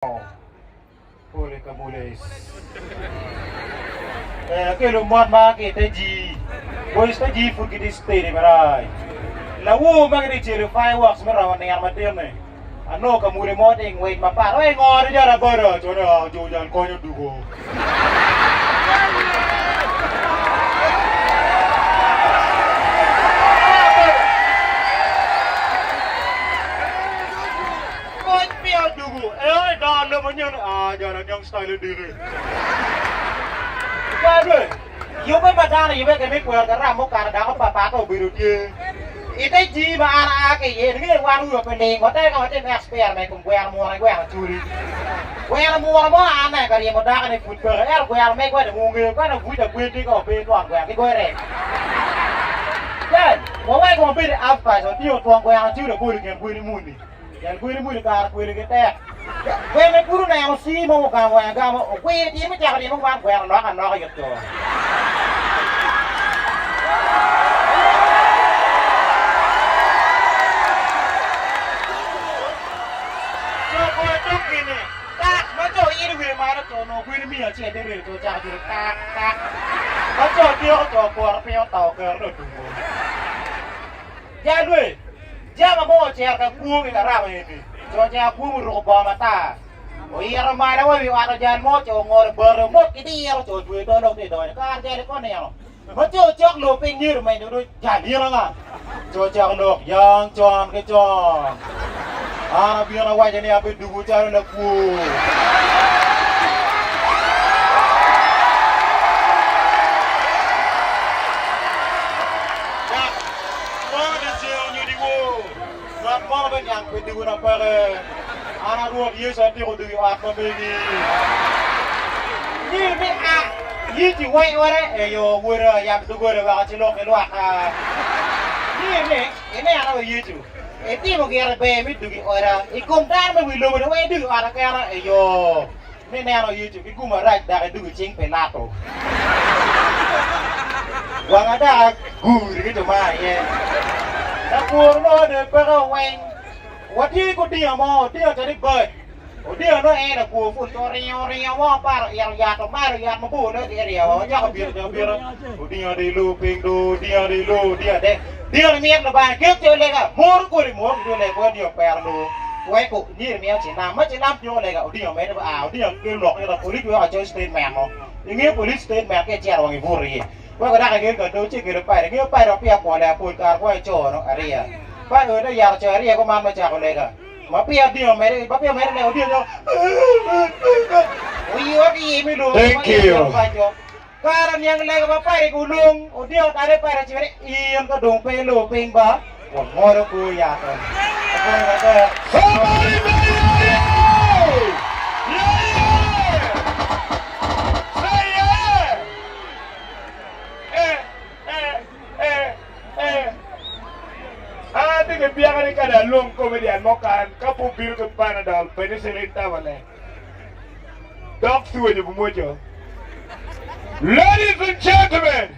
Boleh ke boleh. Ke lumot ma ke teji. Boys teji food kita stay ni merai. Lawu ma ke ciri fireworks merawan yang mati ni. Ano ka muli mo ting wait mapar. Oi ngor dia ra bora. Chona jojan konyo dugo. Jangan yang style diri. Jadi, you pun macam ni, you pun kami kuat kerana mau kerana dah apa apa tu biru dia. Itu ji mana ke ye, ni waru apa ni? Kata kau macam expert, macam kuat muar kuat curi. Kuat muar aneh kerana mau dah kan football, kuat me kuat mungkin kuat buat kuat ni kau beli tuan kuat ni kuat rek. Jadi, mau kau beli apa? So dia tuan kuat curi boleh kan boleh muni. Yang boleh kar boleh kita. Gue me puru na yang si mau kamu yang kamu, gue dia me cakap dia mau kamu yang nak gitu. Coba cok ini, tak, macam ini gue mana tuh, no gue ini mia cie deh tuh cakap dia tak, macam dia tuh keluar pihak tahu kerana tunggu. Jadi, jangan mau cakap gue kita ramai ini. Soalnya aku meruk mata. Oh iya ramai dah, wih ada jangan mau ngor beremut kita iya coba duit dong tidak. Kan jadi kau ni yang, macam cok lo pinggir main dulu jadi orang. Cocok lo yang cuan ke cuan. Biar awak jadi apa dulu cari aku. Mau ben yang pedi guna pare, anak dua dia sendiri udah apa beli. Ni ah, ni jiwai orang, yo gura yang tu gura baca cilok keluar. Ni ini anak ye tu. Eti mau kira bayi tu orang, ikum dan mau bilu bilu itu anak kira, yo. Ni anak ye tu, ikum marah dah itu cing pelato. Wang ada guru gitu mah ya. Aku orang ada perawai. Wadi aku dia mau dia jadi baik. Dia no aku pun orang mau par yang tomar yang mampu no dia jangan biar. Dia di looping do dia di lo dia deh. Dia ni yang lepas kita lega mur tu lega dia perlu. Kue ku ni cina tu lega dia main dia kelok dia polis dia aja statement no. Ini polis statement ke cara wangi buri. Kue kadang kadang tu cik kita pai pihak kuala pun kar kue no area. Pak ada yang cari aku mama cakap lega. Tapi dia mereka lega dia tu. Oh iya dia milu. Thank you. Karena yang lega bapak gulung, dia ada pada ciri iam ke dong pelu pingba. Wah ngoro ku ya kan. Aku kata. Biarkan kada long komedian mokan kapu biru ke Panadol penicillin mana dok suwe je bumojo. Ladies and gentlemen,